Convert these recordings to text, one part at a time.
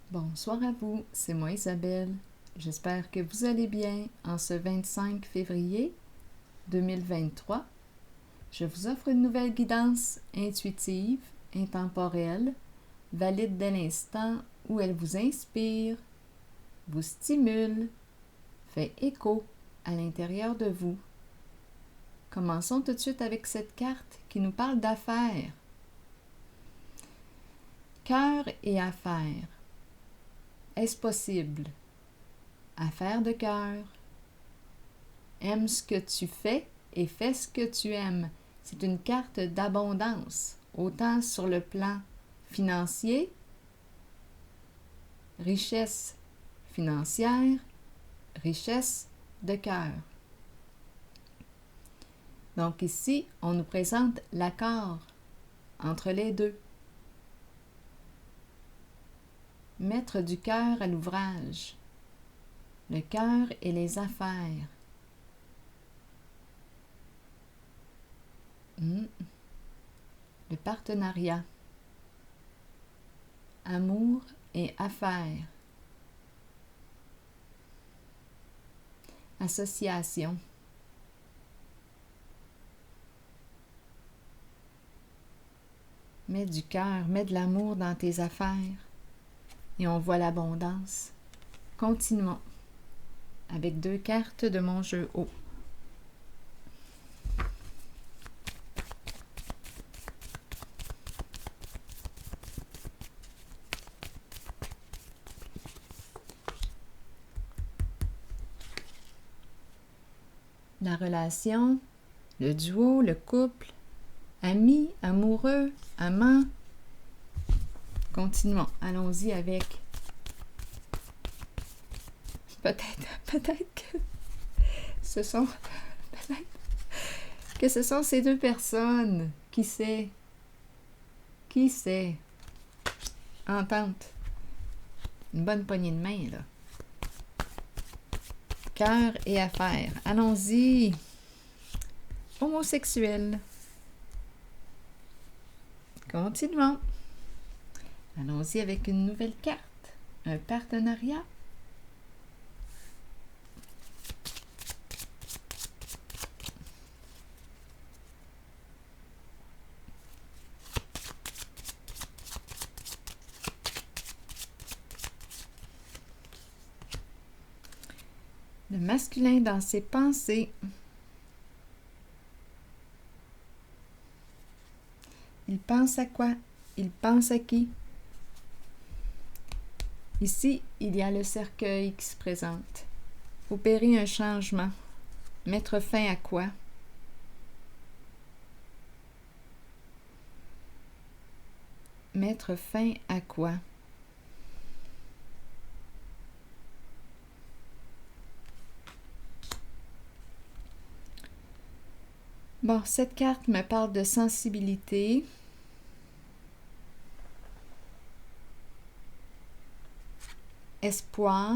Bonsoir à vous, c'est moi Isabelle. J'espère que vous allez bien en ce 25 février 2023. Je vous offre une nouvelle guidance intuitive, intemporelle, valide dès l'instant où elle vous inspire, vous stimule, fait écho à l'intérieur de vous. Commençons tout de suite avec cette carte qui nous parle d'affaires. Cœur et affaires. Est-ce possible? Affaires de cœur. Aime ce que tu fais et fais ce que tu aimes. C'est une carte d'abondance, autant sur le plan financier, richesse financière, richesse de cœur. Donc ici, on nous présente l'accord entre les deux. Mettre du cœur à l'ouvrage. Le cœur et les affaires. Le partenariat. Amour et affaires. Association. Mets du cœur, mets de l'amour dans tes affaires et on voit l'abondance. Continuons avec 2 cartes de mon jeu haut. La relation, le duo, le couple, amis, amoureux, amants. Continuons. Allons-y avec peut-être que ce sont ces 2 personnes. Qui sait? Qui sait? Entente. Une bonne poignée de main, là. Cœur et affaires. Allons-y. Homosexuel. Continuons. Allons-y avec une nouvelle carte. Un partenariat. Le masculin dans ses pensées. Il pense à quoi? Il pense à qui? Ici, il y a le cercueil qui se présente. Opérer un changement. Mettre fin à quoi? Mettre fin à quoi? Bon, cette carte me parle de sensibilité. Espoir.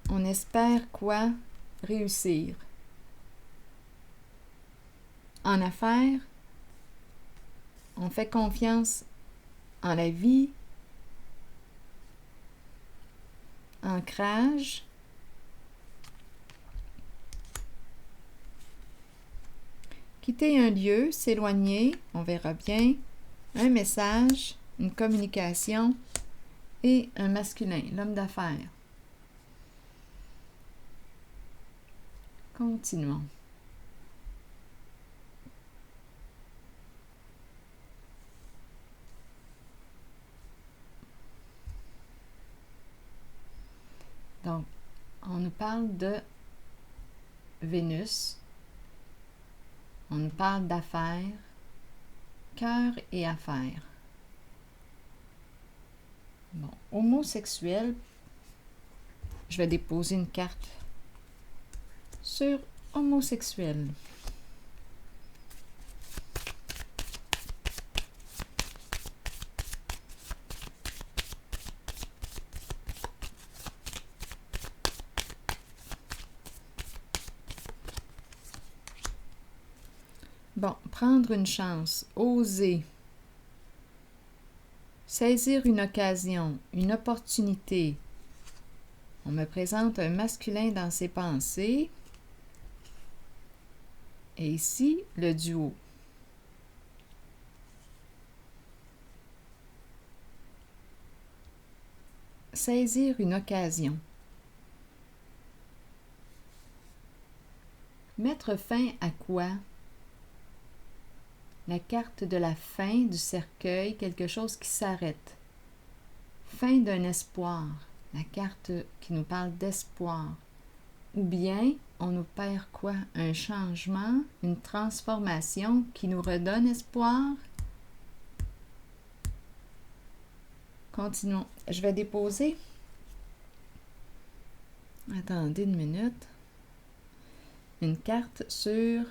On espère quoi? Réussir. En affaires, on fait confiance en la vie. Ancrage. Quitter un lieu, s'éloigner, on verra bien. Un message, une communication et un masculin, l'homme d'affaires. Continuons. Donc, on nous parle de Vénus. On nous parle d'affaires, cœur et affaires. Bon, homosexuel, je vais déposer une carte sur homosexuel. Bon, prendre une chance, oser, Saisir une occasion, une opportunité. On me présente un masculin dans ses pensées. Et ici, le duo. Saisir une occasion. Mettre fin à quoi? La carte de la fin du cercueil, quelque chose qui s'arrête. Fin d'un espoir, la carte qui nous parle d'espoir. Ou bien, on nous perd quoi? Un changement, une transformation qui nous redonne espoir. Continuons. Je vais déposer. Attendez une minute. Une carte sur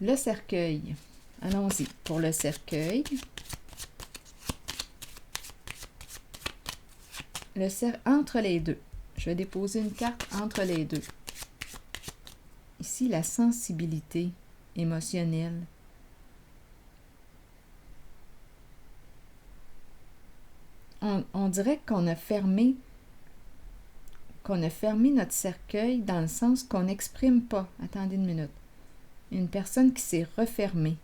le cercueil. Allons-y pour le cercueil. Entre les deux. Je vais déposer une carte entre les deux. Ici, la sensibilité émotionnelle. On dirait qu'on a fermé notre cercueil dans le sens qu'on n'exprime pas. Attendez une minute. Une personne qui s'est refermée.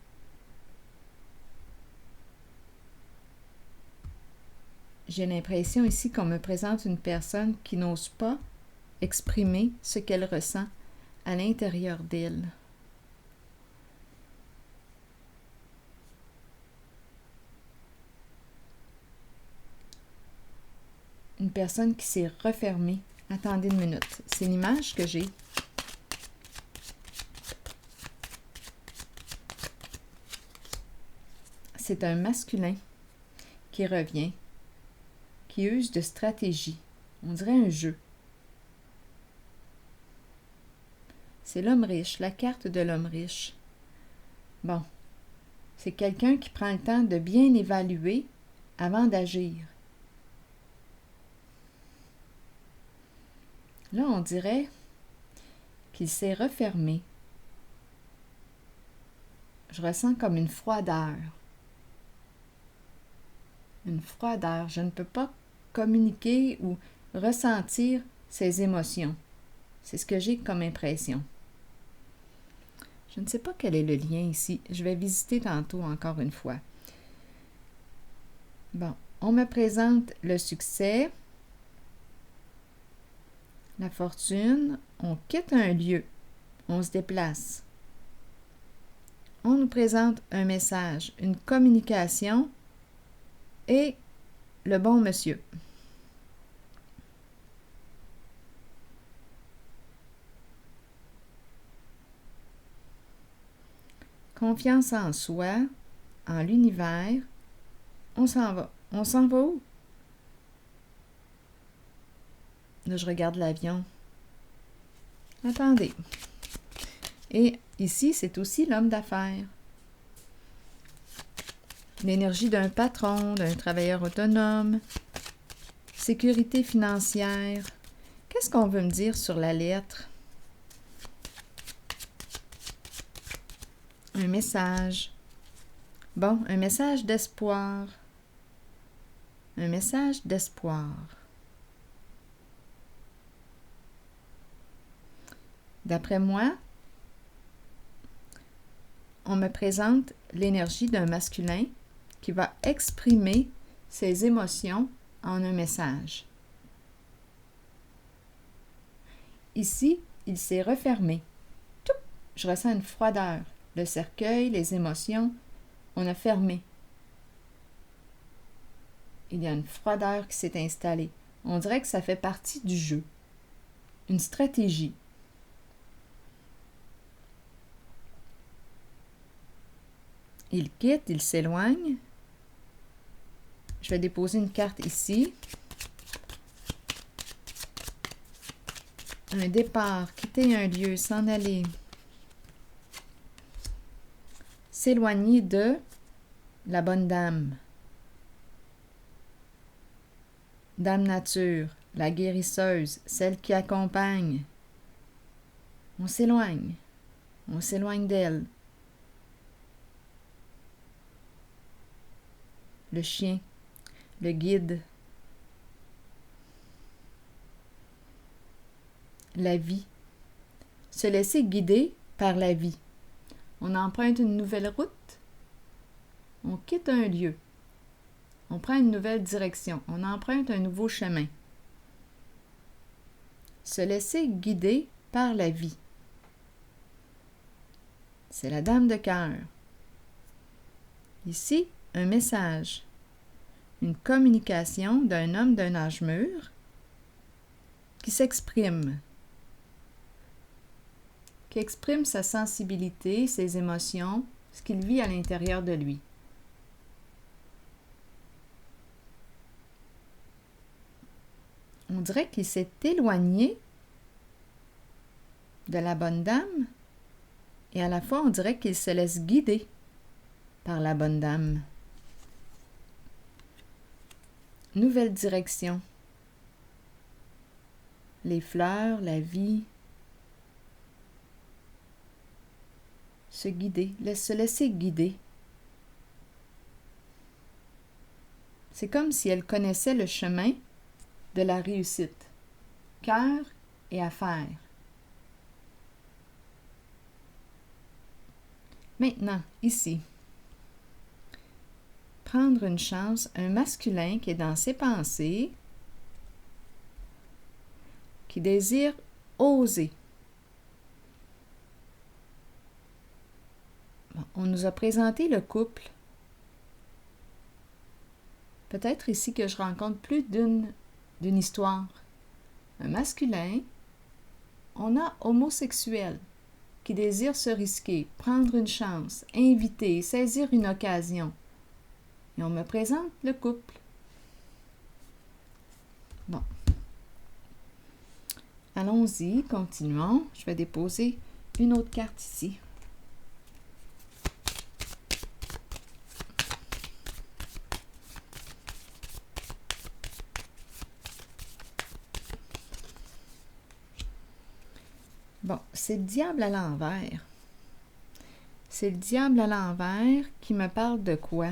J'ai l'impression ici qu'on me présente une personne qui n'ose pas exprimer ce qu'elle ressent à l'intérieur d'elle. Une personne qui s'est refermée. Attendez une minute. C'est l'image que j'ai. C'est un masculin qui revient, qui use de stratégie. On dirait un jeu. C'est l'homme riche, la carte de l'homme riche. Bon, c'est quelqu'un qui prend le temps de bien évaluer avant d'agir. Là, on dirait qu'il s'est refermé. Je ressens comme une froideur. Une froideur. Je ne peux pas communiquer ou ressentir ses émotions. C'est ce que j'ai comme impression. Je ne sais pas quel est le lien ici. Je vais visiter tantôt encore une fois. Bon, on me présente le succès, la fortune. On quitte un lieu. On se déplace. On nous présente un message, une communication et le bon monsieur. Confiance en soi, en l'univers. On s'en va. On s'en va où? Là, je regarde l'avion. Attendez. Et ici, c'est aussi l'homme d'affaires. L'énergie d'un patron, d'un travailleur autonome. Sécurité financière. Qu'est-ce qu'on veut me dire sur la lettre? Un message. Bon, un message d'espoir. Un message d'espoir. D'après moi, on me présente l'énergie d'un masculin qui va exprimer ses émotions en un message. Ici, il s'est refermé. Tout! Je ressens une froideur. Le cercueil, les émotions, on a fermé. Il y a une froideur qui s'est installée. On dirait que ça fait partie du jeu. Une stratégie. Il quitte, il s'éloigne. Je vais déposer une carte ici. Un départ, quitter un lieu, s'en aller. S'éloigner de la bonne dame. Dame nature, la guérisseuse, celle qui accompagne. On s'éloigne d'elle. le chien, le guide, la vie. Se laisser guider par la vie. On emprunte une nouvelle route, on quitte un lieu, on prend une nouvelle direction, on emprunte un nouveau chemin. Se laisser guider par la vie. C'est la dame de cœur. Ici, un message, une communication d'un homme d'un âge mûr qui s'exprime, qui exprime sa sensibilité, ses émotions, ce qu'il vit à l'intérieur de lui. On dirait qu'il s'est éloigné de la bonne dame et à la fois on dirait qu'il se laisse guider par la bonne dame. Nouvelle direction. Les fleurs, la vie. Se guider, se laisser guider. C'est comme si elle connaissait le chemin de la réussite. Cœur et affaires. Maintenant, ici, prendre une chance, un masculin qui est dans ses pensées, qui désire oser. Bon, on nous a présenté le couple. Peut-être ici que je rencontre plus d'une histoire. Un masculin, on a homosexuel qui désire se risquer, prendre une chance, inviter, saisir une occasion. Et on me présente le couple. Bon. Allons-y, continuons. Je vais déposer une autre carte ici. Bon, c'est le diable à l'envers. C'est le diable à l'envers qui me parle de quoi?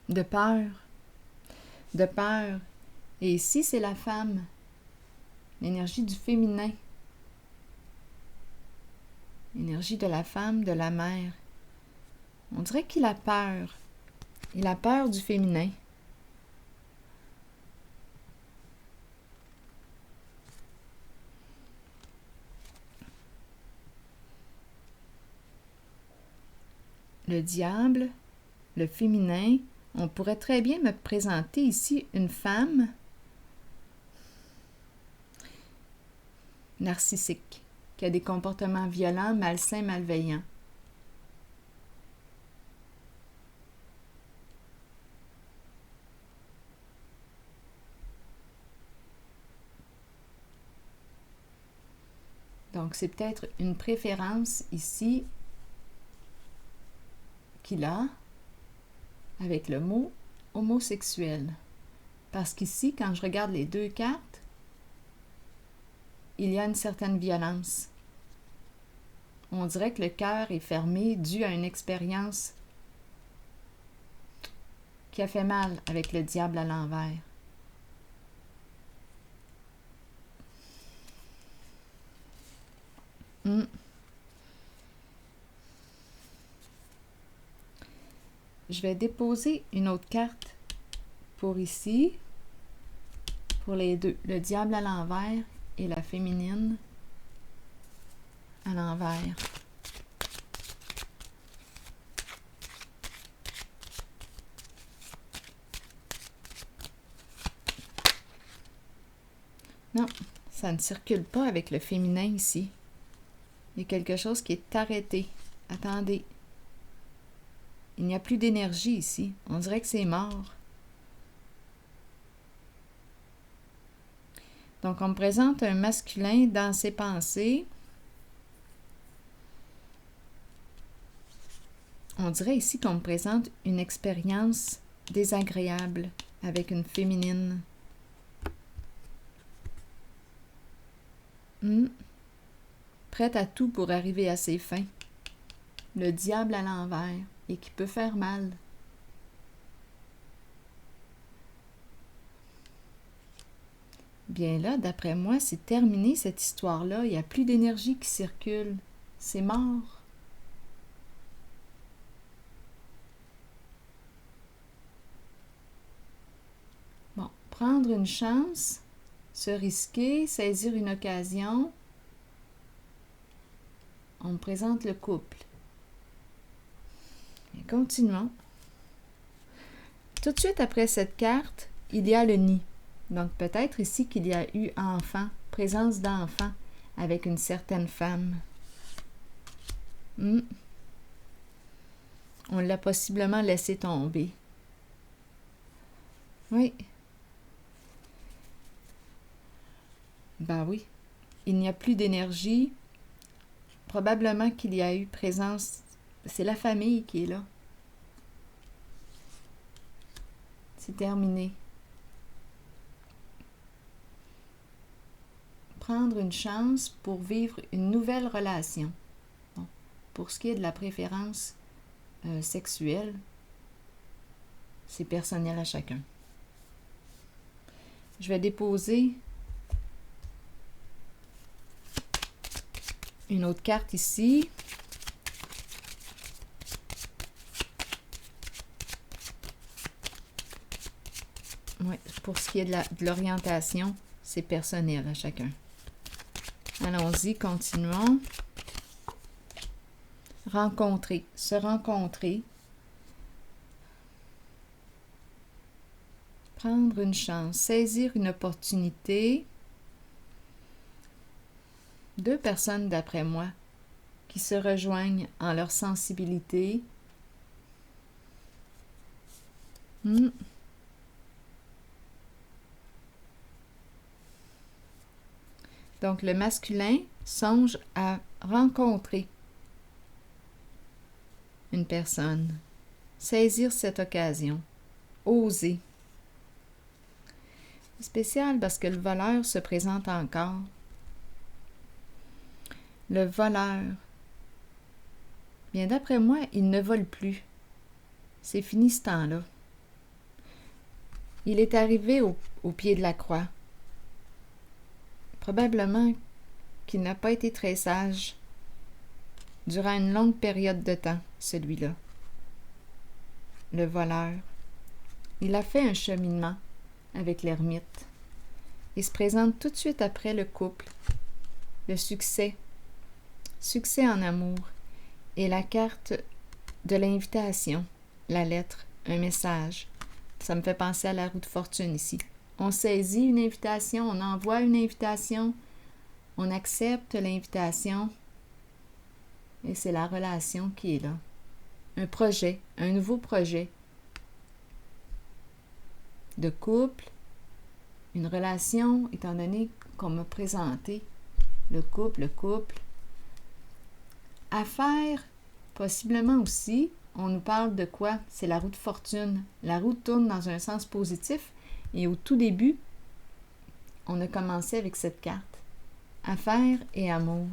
De peur. De peur. Et ici, c'est la femme. L'énergie du féminin. L'énergie de la femme, de la mère. On dirait qu'il a peur. Il a peur du féminin. Le diable, le féminin, on pourrait très bien me présenter ici une femme narcissique, qui a des comportements violents, malsains, malveillants. Donc, c'est peut-être une préférence ici qu'il a avec le mot homosexuel. Parce qu'ici, quand je regarde les deux cartes, il y a une certaine violence. On dirait que le cœur est fermé dû à une expérience qui a fait mal avec le diable à l'envers. Je vais déposer une autre carte pour ici, pour les deux, le diable à l'envers et la féminine à l'envers. Non, ça ne circule pas avec le féminin ici. Il y a quelque chose qui est arrêté. Attendez. Il n'y a plus d'énergie ici. On dirait que c'est mort. Donc, on me présente un masculin dans ses pensées. On dirait ici qu'on me présente une expérience désagréable avec une féminine. Prête à tout pour arriver à ses fins. le diable à l'envers et qui peut faire mal. Bien là, d'après moi, c'est terminé cette histoire-là. Il n'y a plus d'énergie qui circule. C'est mort. Bon, prendre une chance, se risquer, saisir une occasion. On me présente le couple. Et continuons. Tout de suite après cette carte, il y a le nid. Donc peut-être ici qu'il y a eu enfant, présence d'enfant avec une certaine femme. On l'a possiblement laissé tomber. Oui. Ben oui. Il n'y a plus d'énergie. Probablement qu'il y a eu présence. C'est la famille qui est là. C'est terminé. Prendre une chance pour vivre une nouvelle relation. Bon. Pour ce qui est de la préférence sexuelle, c'est personnel à chacun. Je vais déposer une autre carte ici. Oui, pour ce qui est de l'orientation, c'est personnel à chacun. Allons-y, continuons. Rencontrer, se rencontrer. Prendre une chance, saisir une opportunité. Deux personnes, d'après moi, qui se rejoignent en leur sensibilité. Donc, le masculin songe à rencontrer une personne, saisir cette occasion, oser. C'est spécial parce que le voleur se présente encore. Le voleur, bien d'après moi, il ne vole plus. C'est fini ce temps-là. Il est arrivé au pied de la croix. Probablement qu'il n'a pas été très sage durant une longue période de temps, celui-là. Le voleur. Il a fait un cheminement avec l'ermite. Il se présente tout de suite après le couple, le succès. Succès en amour. Et la carte de l'invitation, la lettre, un message. Ça me fait penser à la roue de fortune ici. On saisit une invitation, on envoie une invitation, on accepte l'invitation et c'est la relation qui est là. Un projet, un nouveau projet de couple, une relation, étant donné qu'on m'a présenté le couple. Affaires, possiblement aussi, on nous parle de quoi? C'est la roue de fortune. La roue tourne dans un sens positif. Et au tout début, on a commencé avec cette carte. Affaires et amour.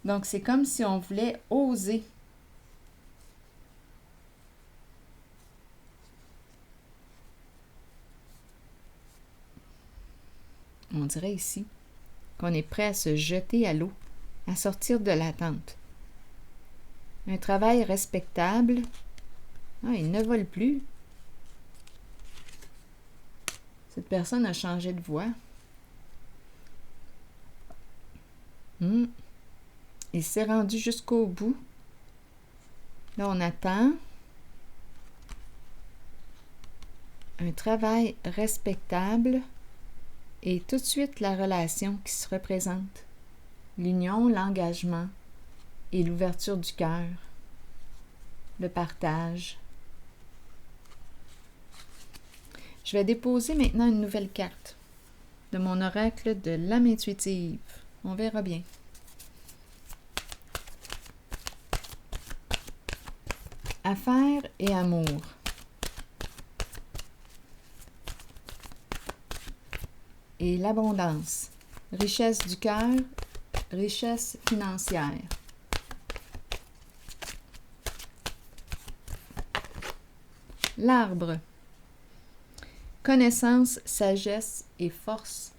Donc, c'est comme si on voulait oser. On dirait ici qu'on est prêt à se jeter à l'eau, à sortir de l'attente. Un travail respectable. Ah, il ne vole plus. Cette personne a changé de voix. Il s'est rendu jusqu'au bout. Là, on attend. Un travail respectable et tout de suite la relation qui se représente. L'union, l'engagement et l'ouverture du cœur. Le partage. Je vais déposer maintenant une nouvelle carte de mon oracle de l'âme intuitive. On verra bien. Affaires et amour. Et l'abondance. Richesse du cœur, richesse financière. L'arbre. Connaissance, sagesse et force.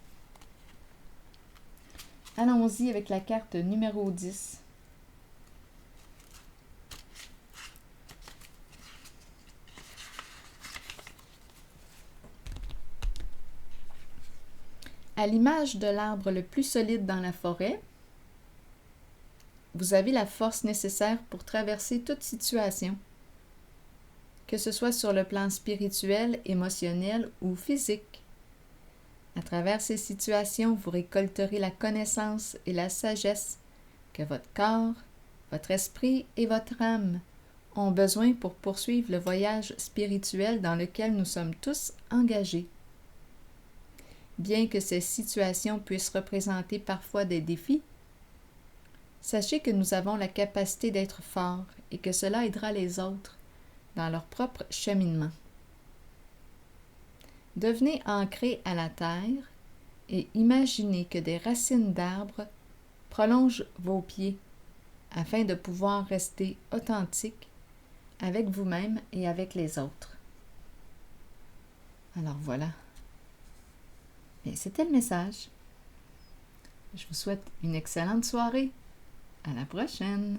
Allons-y avec la carte numéro 10. À l'image de l'arbre le plus solide dans la forêt, vous avez la force nécessaire pour traverser toute situation, que ce soit sur le plan spirituel, émotionnel ou physique. À travers ces situations, vous récolterez la connaissance et la sagesse que votre corps, votre esprit et votre âme ont besoin pour poursuivre le voyage spirituel dans lequel nous sommes tous engagés. Bien que ces situations puissent représenter parfois des défis, sachez que nous avons la capacité d'être forts et que cela aidera les autres dans leur propre cheminement. Devenez ancrés à la terre et imaginez que des racines d'arbres prolongent vos pieds afin de pouvoir rester authentique avec vous-même et avec les autres. Alors voilà. Et c'était le message. Je vous souhaite une excellente soirée. À la prochaine!